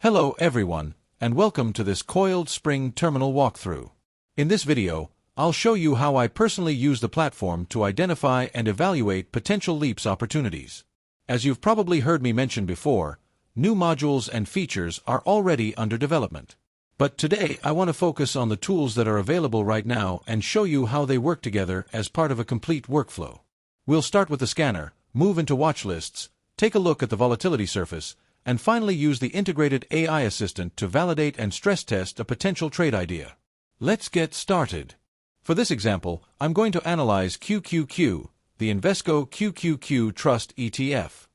Hello everyone, and welcome to this Coiled Spring terminal walkthrough. In this video, I'll show you how I personally use the platform to identify and evaluate potential LEAPS opportunities. As you've probably heard me mention before, new modules and features are already under development. But today I want to focus on the tools that are available right now and show you how they work together as part of a complete workflow. We'll start with the scanner, move into watchlists, take a look at the volatility surface, and finally use the integrated AI assistant to validate and stress test a potential trade idea. Let's get started. For this example, I'm going to analyze QQQ, the Invesco QQQ Trust ETF.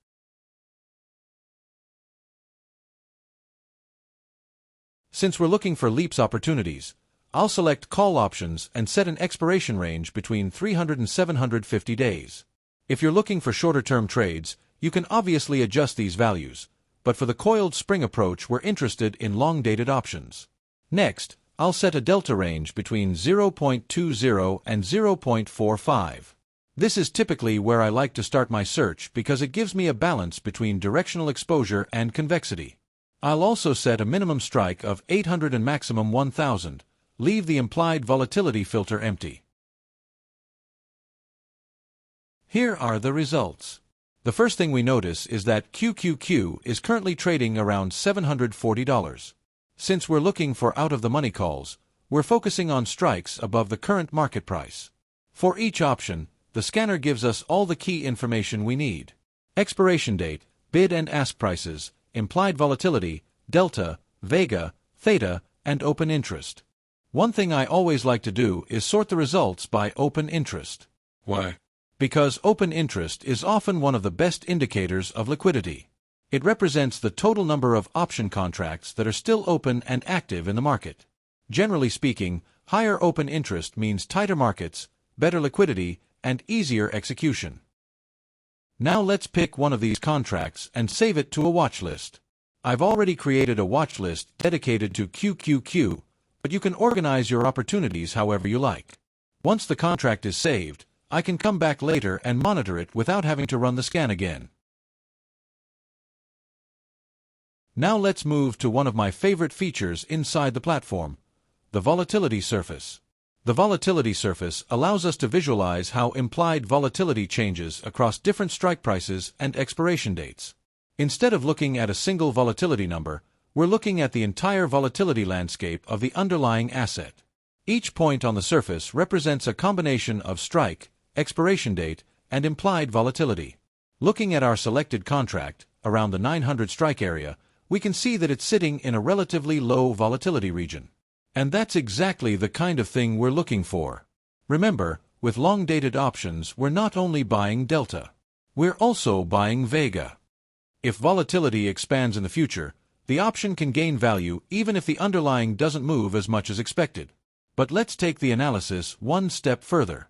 Since we're looking for LEAPS opportunities, I'll select call options and set an expiration range between 300 and 750 days. If you're looking for shorter-term trades, you can obviously adjust these values, but for the coiled spring approach, we're interested in long-dated options. Next, I'll set a delta range between 0.20 and 0.45. This is typically where I like to start my search because it gives me a balance between directional exposure and convexity. I'll also set a minimum strike of 800 and maximum 1000. Leave the implied volatility filter empty. Here are the results. The first thing we notice is that QQQ is currently trading around $740. Since we're looking for out-of-the-money calls, we're focusing on strikes above the current market price. For each option, the scanner gives us all the key information we need: expiration date, bid and ask prices, implied volatility, delta, vega, theta, and open interest. One thing I always like to do is sort the results by open interest. Why? Because open interest is often one of the best indicators of liquidity. It represents the total number of option contracts that are still open and active in the market. Generally speaking, higher open interest means tighter markets, better liquidity, and easier execution. Now let's pick one of these contracts and save it to a watch list. I've already created a watch list dedicated to QQQ, but you can organize your opportunities however you like. Once the contract is saved, I can come back later and monitor it without having to run the scan again. Now let's move to one of my favorite features inside the platform, the volatility surface. The volatility surface allows us to visualize how implied volatility changes across different strike prices and expiration dates. Instead of looking at a single volatility number, we're looking at the entire volatility landscape of the underlying asset. Each point on the surface represents a combination of strike, expiration date, and implied volatility. Looking at our selected contract, around the 900 strike area, we can see that it's sitting in a relatively low volatility region. And that's exactly the kind of thing we're looking for. Remember, with long-dated options, we're not only buying delta. We're also buying vega. If volatility expands in the future, the option can gain value even if the underlying doesn't move as much as expected. But let's take the analysis one step further.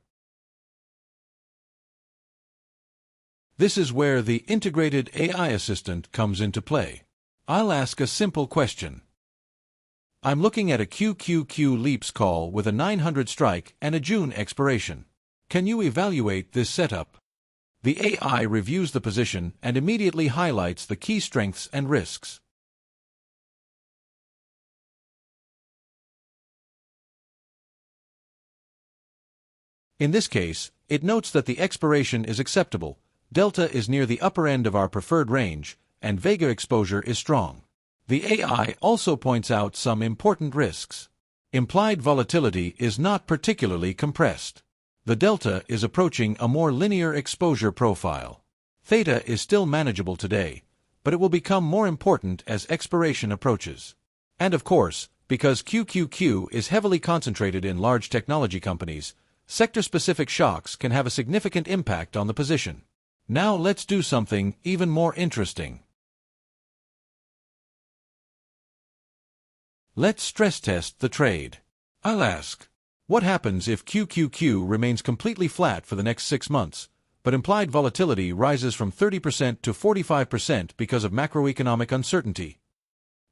This is where the integrated AI assistant comes into play. I'll ask a simple question. I'm looking at a QQQ LEAPS call with a 900 strike and a June expiration. Can you evaluate this setup? The AI reviews the position and immediately highlights the key strengths and risks. In this case, it notes that the expiration is acceptable, delta is near the upper end of our preferred range, and vega exposure is strong. The AI also points out some important risks. Implied volatility is not particularly compressed. The delta is approaching a more linear exposure profile. Theta is still manageable today, but it will become more important as expiration approaches. And of course, because QQQ is heavily concentrated in large technology companies, sector-specific shocks can have a significant impact on the position. Now let's do something even more interesting. Let's stress test the trade. I'll ask, what happens if QQQ remains completely flat for the next 6 months, but implied volatility rises from 30% to 45% because of macroeconomic uncertainty?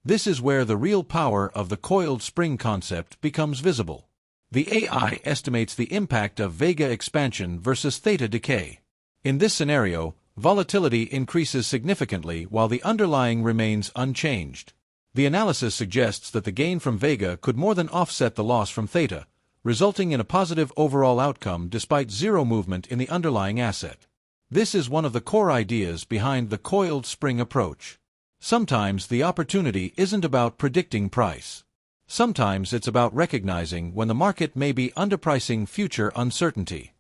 This is where the real power of the coiled spring concept becomes visible. The AI estimates the impact of vega expansion versus theta decay. In this scenario, volatility increases significantly while the underlying remains unchanged. The analysis suggests that the gain from Vega could more than offset the loss from Theta, resulting in a positive overall outcome despite zero movement in the underlying asset. This is one of the core ideas behind the coiled spring approach. Sometimes the opportunity isn't about predicting price. Sometimes it's about recognizing when the market may be underpricing future uncertainty.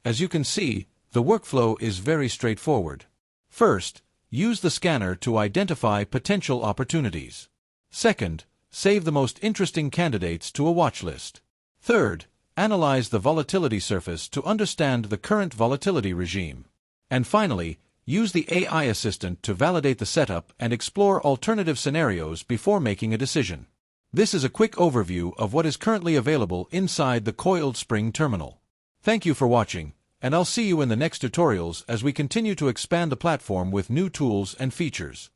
As you can see, the workflow is very straightforward. First, use the scanner to identify potential opportunities. Second, save the most interesting candidates to a watchlist. Third, analyze the volatility surface to understand the current volatility regime. And finally, use the AI assistant to validate the setup and explore alternative scenarios before making a decision. This is a quick overview of what is currently available inside the Coiled Spring terminal. Thank you for watching, and I'll see you in the next tutorials as we continue to expand the platform with new tools and features.